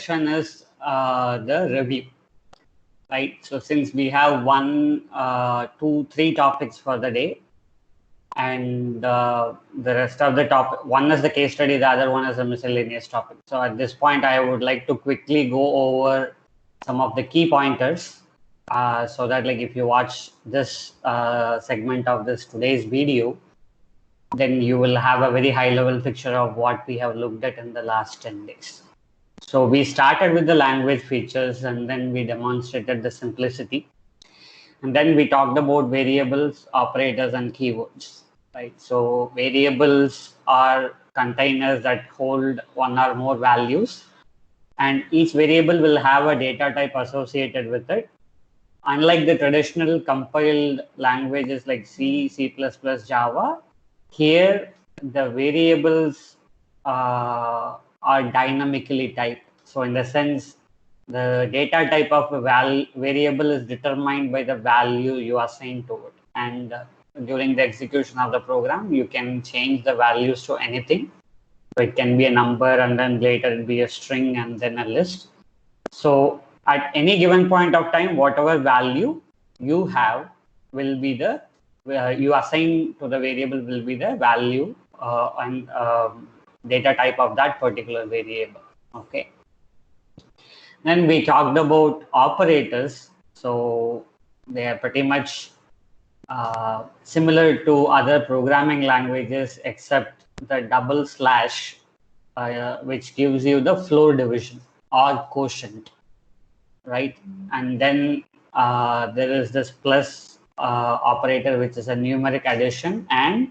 session is the review, right? So since we have one, two, three topics for the day, and the rest of the topic, one is the case study, the other one is a miscellaneous topic. So at this point, I would like to quickly go over some of the key pointers, so that like if you watch this segment of this today's video, then you will have a very high level picture of what we have looked at in the last 10 days. So we started with the language features, and then we demonstrated the simplicity. And then we talked about variables, operators, and keywords, right? So variables are containers that hold one or more values, and each variable will have a data type associated with it. Unlike the traditional compiled languages like C, C++, Java, here the variables are dynamically typed. So in the sense, the data type of a variable is determined by the value you assign to it. And during the execution of the program, you can change the values to anything. So it can be a number, and then later it be a string, and then a list. So at any given point of time, whatever value you have will be the you assign to the variable will be the value and data type of that particular variable. Okay. Then we talked about operators. So they are pretty much similar to other programming languages, except the double slash, which gives you the floor division or quotient, right? And then there is this plus operator, which is a numeric addition and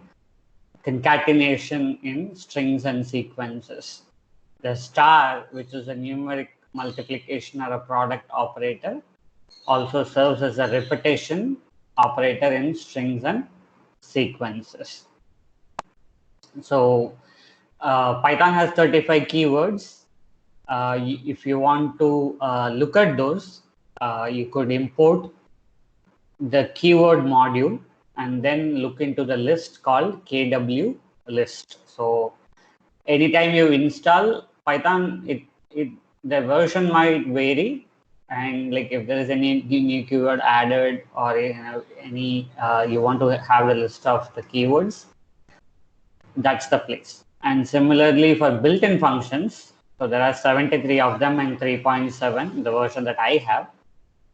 concatenation in strings and sequences. The star, which is a numeric multiplication or a product operator, also serves as a repetition operator in strings and sequences. So Python has 35 keywords. If you want to look at those, you could import the keyword module and then look into the list called KW list. So anytime you install Python, the version might vary, and like if there is any new keyword added, or any you want to have a list of the keywords, that's the place. And similarly for built-in functions, so there are 73 of them in 3.7, the version that I have.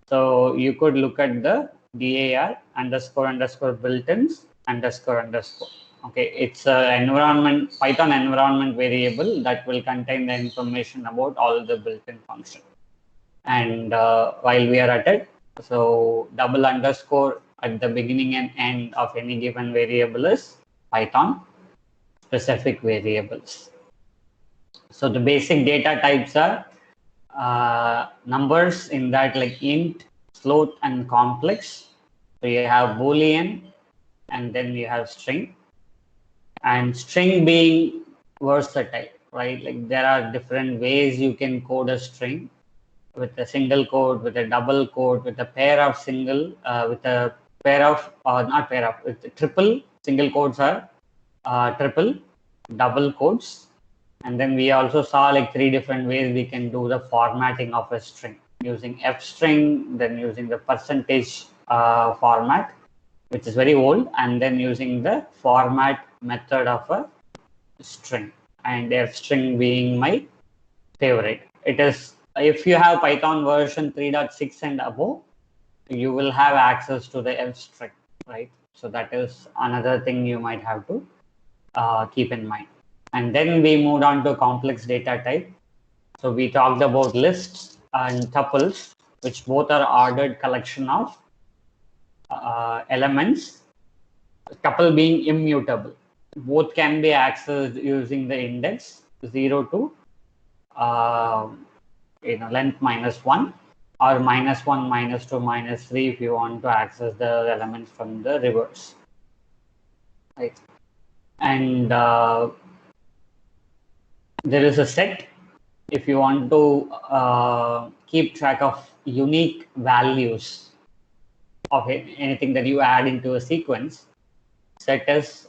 So you could look at the DAR __ built-ins __. Okay, it's a Python environment variable that will contain the information about all the built-in functions. And while we are at it, so double underscore at the beginning and end of any given variable is Python specific variables. So the basic data types are numbers, in that like int, float, and complex. So you have Boolean, and then you have string. And string being versatile, right? Like there are different ways you can code a string, with a single quote, with a double quote, with a pair of single, with a pair of, not pair of, with triple. Single quotes are triple, double quotes. And then we also saw like 3 different ways we can do the formatting of a string, using F string, then using the percentage format, which is very old, and then using the format method of a string, and F string being my favorite. It is, if you have Python version 3.6 and above, you will have access to the F string, right? So that is another thing you might have to keep in mind. And then we moved on to complex data type. So we talked about lists and tuples, which both are ordered collection of elements, tuple being immutable. Both can be accessed using the index 0 to length -1, or -1, -2, -3 if you want to access the elements from the reverse, right? And there is a set if you want to keep track of unique values of anything that you add into a sequence. Set is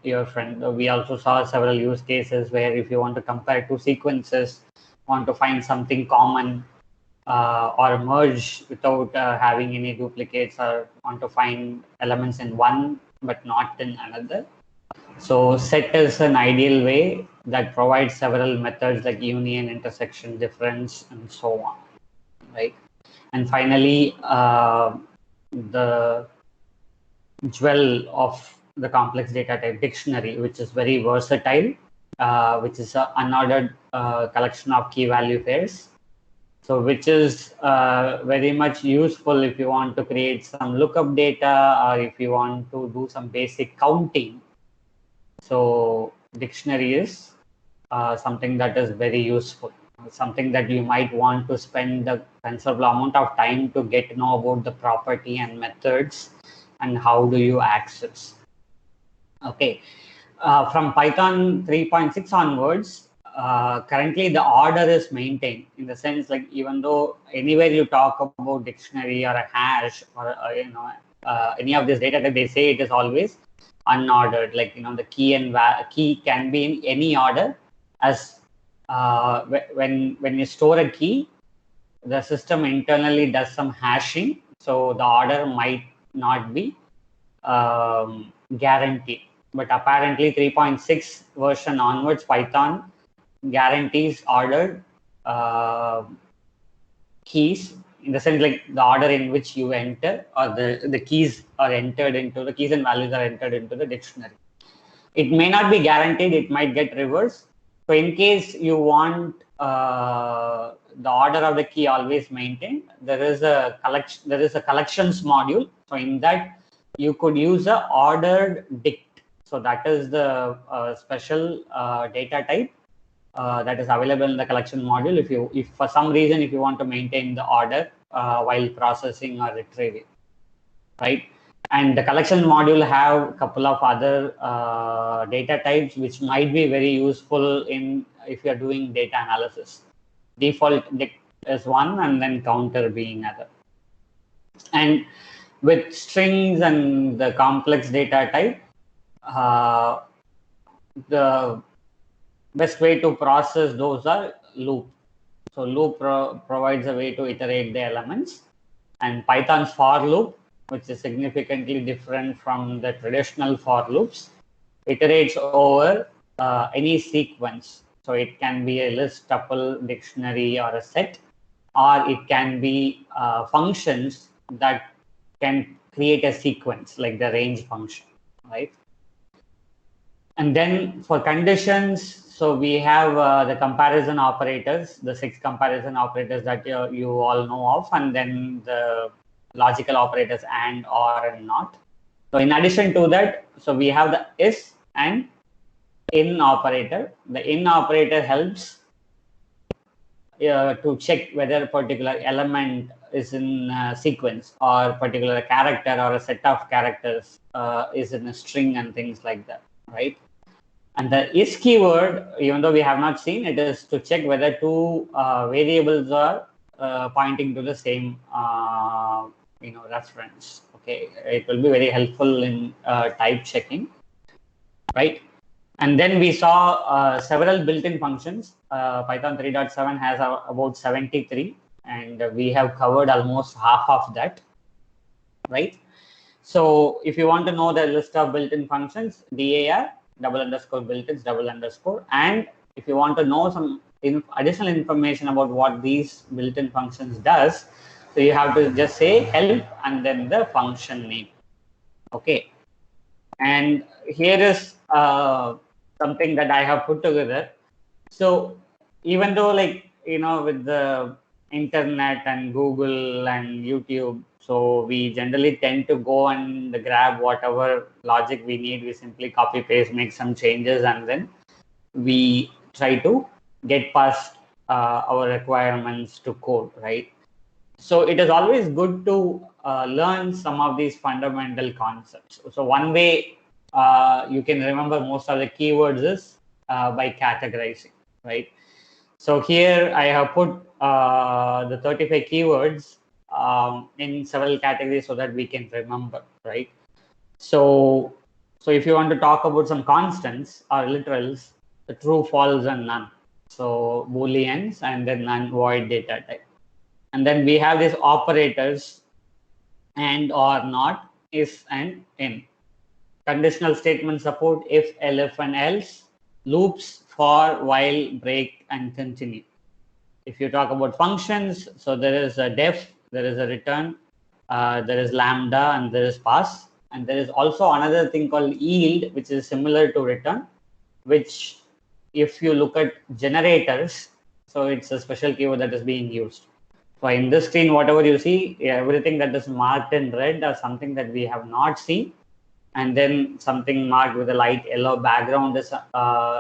your friend. We also saw several use cases where if you want to compare 2 sequences, want to find something common or merge without having any duplicates, or want to find elements in one but not in another. So set is an ideal way that provides several methods like union, intersection, difference, and so on, right? And finally, the jewel of the complex data type dictionary, which is very versatile, which is an unordered collection of key value pairs. So which is very much useful if you want to create some lookup data, or if you want to do some basic counting. So dictionary is something that is very useful, something that you might want to spend a considerable amount of time to get to know about the property and methods and how do you access. Okay, from Python 3.6 onwards, currently the order is maintained, in the sense like even though anywhere you talk about dictionary or a hash or any of this data type, they say it is always unordered. Like the key and key can be in any order, as when you store a key, the system internally does some hashing, so the order might not be guaranteed. But apparently 3.6 version onwards, Python guarantees ordered keys, in the sense like the order in which you enter, or the keys are entered into, the keys and values are entered into the dictionary. It may not be guaranteed, it might get reversed. So in case you want the order of the key always maintained, there is a collections module. So in that you could use a ordered dict. So that is the special data type that is available in the collection module. If for some reason if you want to maintain the order while processing or retrieving, right? And the collection module have a couple of other data types which might be very useful in if you are doing data analysis. Default dict is one, and then counter being other. And with strings and the complex data type, the best way to process those are loop. So loop provides a way to iterate the elements, and Python's for loop, which is significantly different from the traditional for loops, iterates over any sequence. So it can be a list, tuple, dictionary, or a set, or it can be functions that can create a sequence, like the range function, right? And then for conditions, so we have the comparison operators, the 6 comparison operators that you all know of, and then the logical operators and, or, and not. So in addition to that, so we have the is and in operator. The in operator helps to check whether a particular element is in sequence, or particular character or a set of characters is in a string and things like that, right? And the is keyword, even though we have not seen, it is to check whether two variables are pointing to the same reference. Okay, it will be very helpful in type checking, right? And then we saw several built-in functions. Python 3.7 has about 73, and we have covered almost half of that, right? So if you want to know the list of built-in functions, DAR, _built-ins, _, and if you want to know some additional information about what these built-in functions does, so you have to just say help and then the function name. Okay, and here is something that I have put together. So even though, like, with the internet and Google and YouTube, so we generally tend to go and grab whatever logic we need. We simply copy paste, make some changes, and then we try to get past our requirements to code, right? So it is always good to learn some of these fundamental concepts. So one way you can remember most of the keywords is by categorizing, right? So here I have put the 35 keywords in several categories so that we can remember, right? So if you want to talk about some constants or literals, the true, false, and none. So booleans and then void data type. And then we have these operators and or not, if and in. Conditional statement support if, elif and else, loops for, while, break and continue. If you talk about functions, so there is a def, there is a return, there is lambda, and there is pass. And there is also another thing called yield, which is similar to return, which if you look at generators, so it's a special keyword that is being used. So in this screen, whatever you see, everything that is marked in red are something that we have not seen. And then something marked with a light yellow background is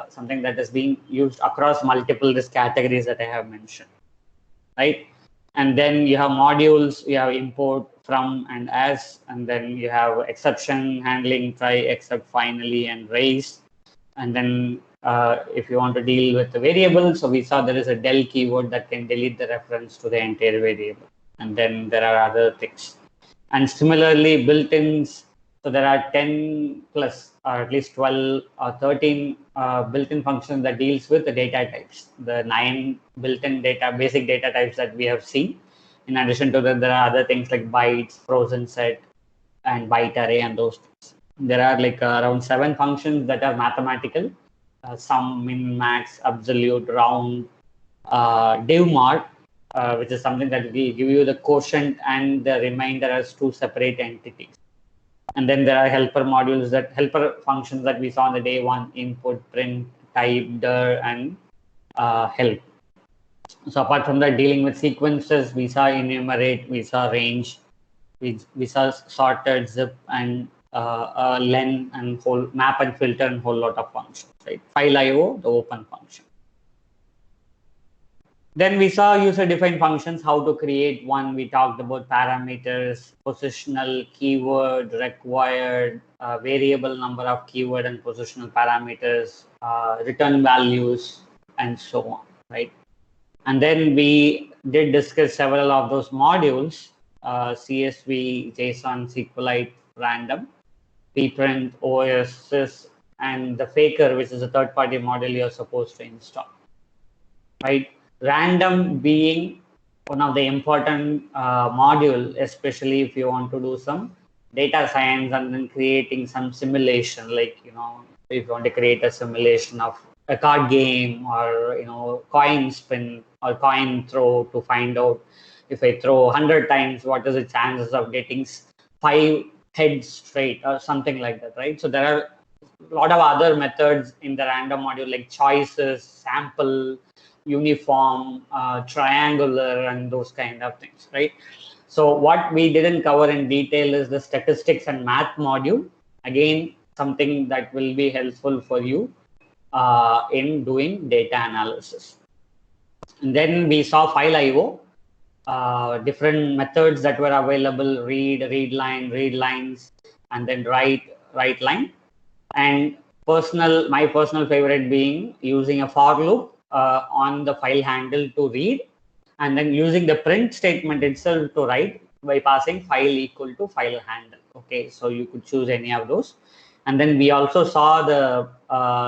something that is being used across multiple risk categories that I have mentioned, right? And then you have modules, you have import, from, and as, and then you have exception handling, try, except, finally, and raise. And then if you want to deal with the variable, so we saw there is a del keyword that can delete the reference to the entire variable. And then there are other things. And similarly, built-ins, so there are 10 plus, or at least 12 or 13 built-in functions that deals with the data types, the 9 built-in data, basic data types that we have seen. In addition to that, there are other things like bytes, frozen set, and byte array, and those things. There are like around 7 functions that are mathematical, sum, min, max, absolute, round, div mod, which is something that we give you the quotient and the remainder as 2 separate entities. And then there are helper modules, that helper functions that we saw on the day one: input, print, type, dir, and help. So apart from that, dealing with sequences, we saw enumerate, we saw range, we saw sorted, zip, and len, and whole map and filter, and whole lot of functions, right? File IO, the open function. Then we saw user-defined functions, how to create one. We talked about parameters, positional, keyword, required, variable number of keyword and positional parameters, return values, and so on, right? And then we did discuss several of those modules, CSV, JSON, SQLite, random, pprint, OSS, and the faker, which is a third-party module you're supposed to install, right? Random being one of the important module, especially if you want to do some data science and then creating some simulation, like, if you want to create a simulation of a card game, or coin spin or coin throw, to find out if I throw 100 times, what is the chances of getting 5 heads straight, or something like that, right? So there are a lot of other methods in the random module, like choices, sample, uniform, triangular, and those kind of things, right? So what we didn't cover in detail is the statistics and math module. Again, something that will be helpful for you in doing data analysis. And then we saw file IO, different methods that were available: read line, read lines, and then write line. And my personal favorite being using a for loop on the file handle to read, and then using the print statement itself to write by passing file equal to file handle. Okay, so you could choose any of those. And then we also saw the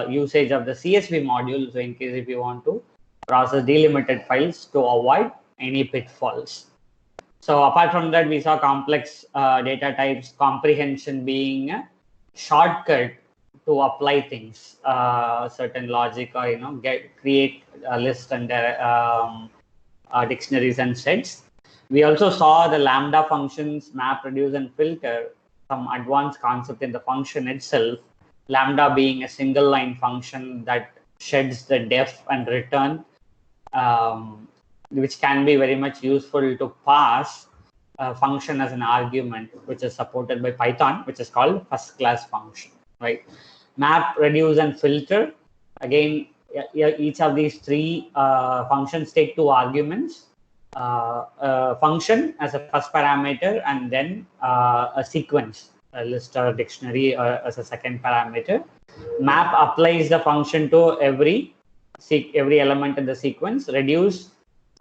usage of the CSV module, so in case if you want to process delimited files to avoid any pitfalls. So apart from that, we saw complex data types, comprehension being a shortcut to apply things, certain logic, or create a list and dictionaries and sets. We also saw the lambda functions, map, reduce, and filter, some advanced concept in the function itself. Lambda being a single line function that sheds the def and return, which can be very much useful to pass a function as an argument, which is supported by Python, which is called first class function, right? Map, reduce, and filter. Again, each of these 3 functions take 2 arguments, a function as a first parameter, and then a sequence, a list or a dictionary, as a second parameter. Map applies the function to every element in the sequence. Reduce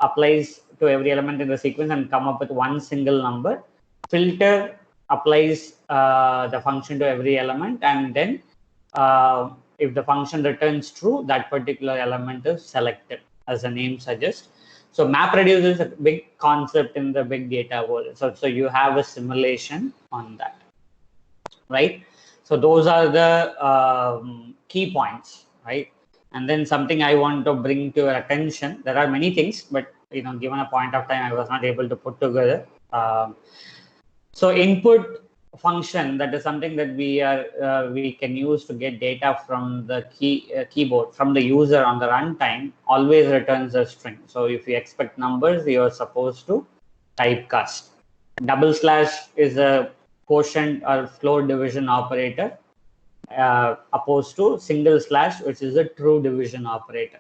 applies to every element in the sequence and come up with one single number. Filter applies the function to every element, and then if the function returns true, that particular element is selected, as the name suggests. So MapReduce is a big concept in the big data world. So you have a simulation on that, right? So those are the key points, right? And then something I want to bring to your attention. There are many things, but given a point of time, I was not able to put together. So input function, that is something that we can use to get data from the keyboard from the user on the runtime, always returns a string. So if you expect numbers, you are supposed to typecast. Double slash is a quotient or floor division operator, opposed to single slash, which is a true division operator.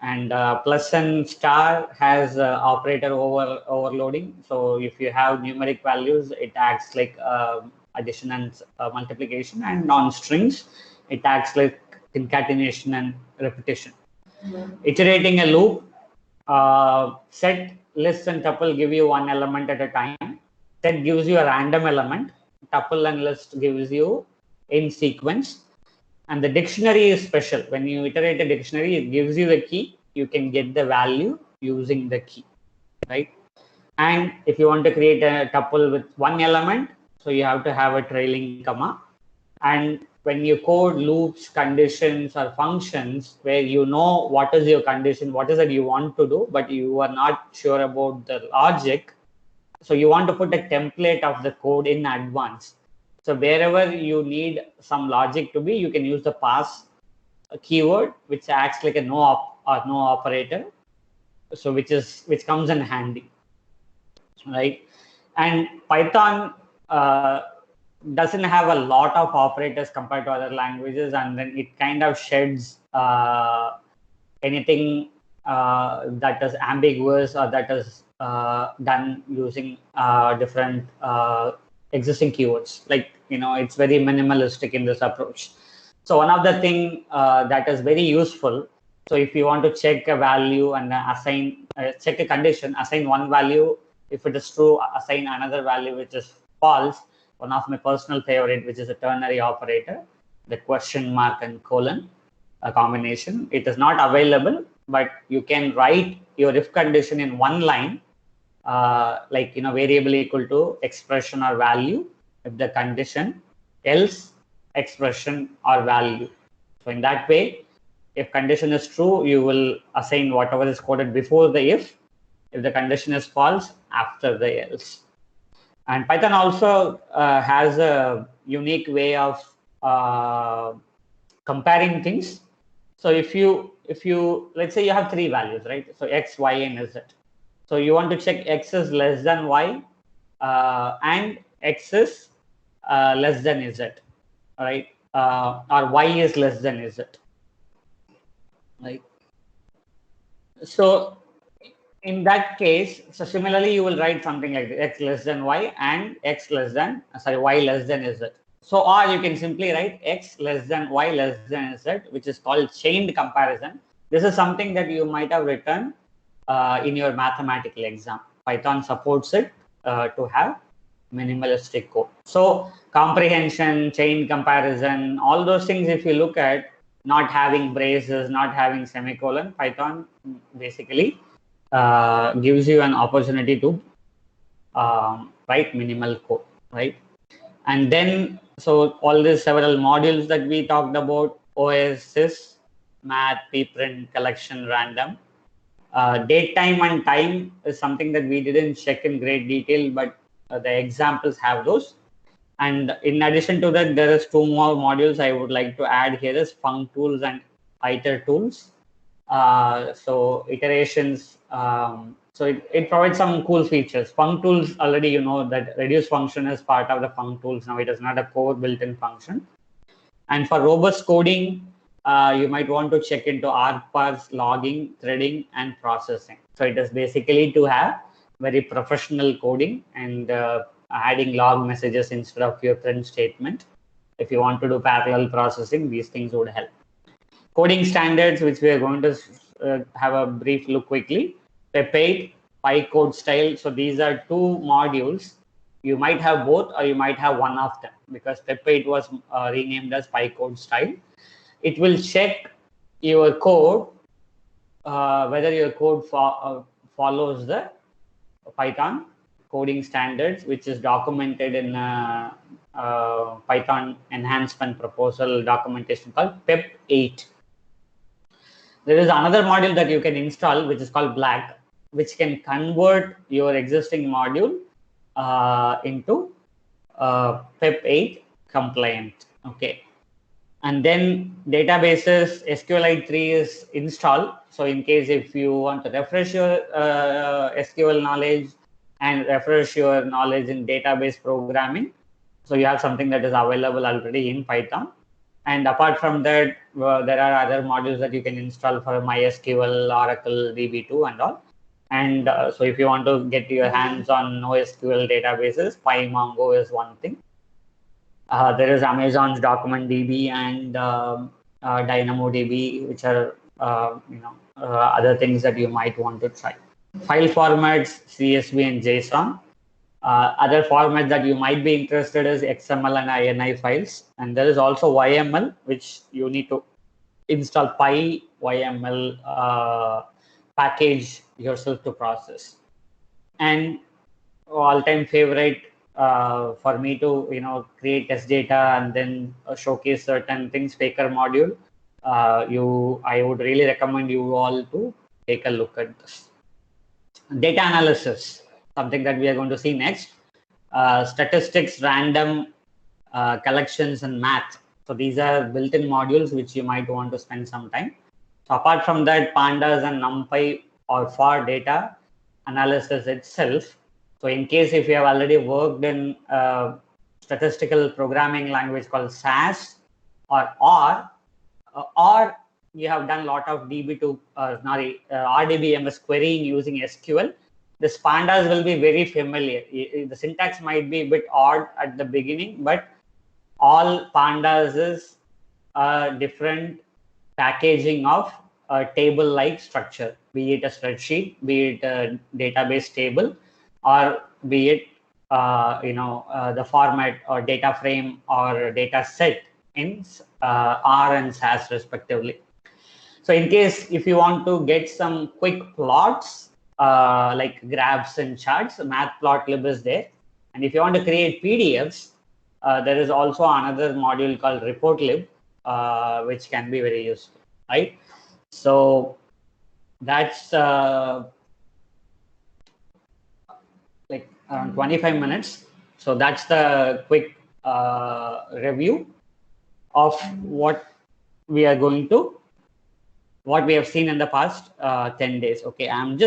And plus and star has operator overloading. So if you have numeric values, it acts like addition and multiplication, and on strings, it acts like concatenation and repetition. Iterating a loop, set, list, and tuple give you one element at a time. Set gives you a random element. Tuple and list gives you in sequence. And the dictionary is special. When you iterate a dictionary, it gives you the key. You can get the value using the key, right? And if you want to create a tuple with one element, so you have to have a trailing comma. And when you code loops, conditions, or functions, where you know what is your condition, what is it you want to do, but you are not sure about the logic, so you want to put a template of the code in advance. So wherever you need some logic to be, you can use the pass keyword, which acts like a no operator. So which comes in handy, right? And Python doesn't have a lot of operators compared to other languages, and then it kind of sheds anything that is ambiguous or that is done using different existing keywords. Like, it's very minimalistic in this approach. So one of the thing that is very useful, so if you want to check a value and assign, check a condition, assign one value, if it is true, assign another value which is false. One of my personal favorite, which is a ternary operator, the question mark and colon, a combination. It is not available, but you can write your if condition in one line, like, variable equal to expression or value, if the condition, else expression or value. So in that way, if condition is true, you will assign whatever is coded before the if the condition is false, after the else. And Python also has a unique way of comparing things. So if you let's say you have three values, right? So x, y, and z. So you want to check x is less than y and x is less than z, right? Or y is less than z, right? So in that case, so similarly, you will write something like this, x less than y and y less than z. So, or you can simply write x less than y less than z, which is called chained comparison. This is something that you might have written in your mathematical exam. Python supports it to have minimalistic code. So comprehension, chain comparison, all those things, if you look at, not having braces, not having semicolon, Python basically gives you an opportunity to write minimal code, right? And then, so all these several modules that we talked about, OS, sys, math, pprint, collection, random. Date, time, and time is something that we didn't check in great detail, but the examples have those. And in addition to that, there is two more modules I would like to add here is functools and itertools. So iterations, so it provides some cool features. Functools, already you know that reduce function is part of the functools. Now it is not a core built-in function. And for robust coding, you might want to check into argparse, logging, threading, and processing. So it is basically to have very professional coding and adding log messages instead of your print statement. If you want to do parallel processing, these things would help. Coding standards, which we are going to have a brief look quickly. Pep8, PyCode style. So these are two modules. You might have both or you might have one of them, because Pep8 was renamed as PyCode style. it will check your code, whether your code follows the Python coding standards, which is documented in Python enhancement proposal documentation called PEP 8. There is another module that you can install, which is called Black, which can convert your existing module into PEP 8 compliant. Okay. And then databases, SQLite 3 is installed. So in case if you want to refresh your SQL knowledge and refresh your knowledge in database programming, so you have something that is available already in Python. And apart from that, there are other modules that you can install for MySQL, Oracle, DB2 and all. And so if you want to get your hands on NoSQL databases, PyMongo is one thing. There is Amazon's DocumentDB and DynamoDB, which are other things that you might want to try. File formats, CSV and JSON. Other formats that you might be interested is XML and INI files. And there is also YML, which you need to install PyYML package yourself to process. And all-time favorite for me to create test data and then showcase certain things, Faker module. I would really recommend you all to take a look at this. Data analysis, something that we are going to see next. Statistics, random collections, and math. So these are built-in modules which you might want to spend some time. So apart from that, pandas and NumPy or for data analysis itself. So in case if you have already worked in statistical programming language called SAS or you have done a lot of RDBMS querying using SQL, this pandas will be very familiar. The syntax might be a bit odd at the beginning, but all pandas is a different packaging of a table-like structure, be it a spreadsheet, be it a database table, or be it the format or data frame or data set in R and SAS respectively. So in case if you want to get some quick plots like graphs and charts, Matplotlib is there. And if you want to create PDFs, there is also another module called Reportlib, which can be very useful, right? So that's like around 25 minutes. So that's the quick review of what we have seen in the past 10 days. Okay, I'm just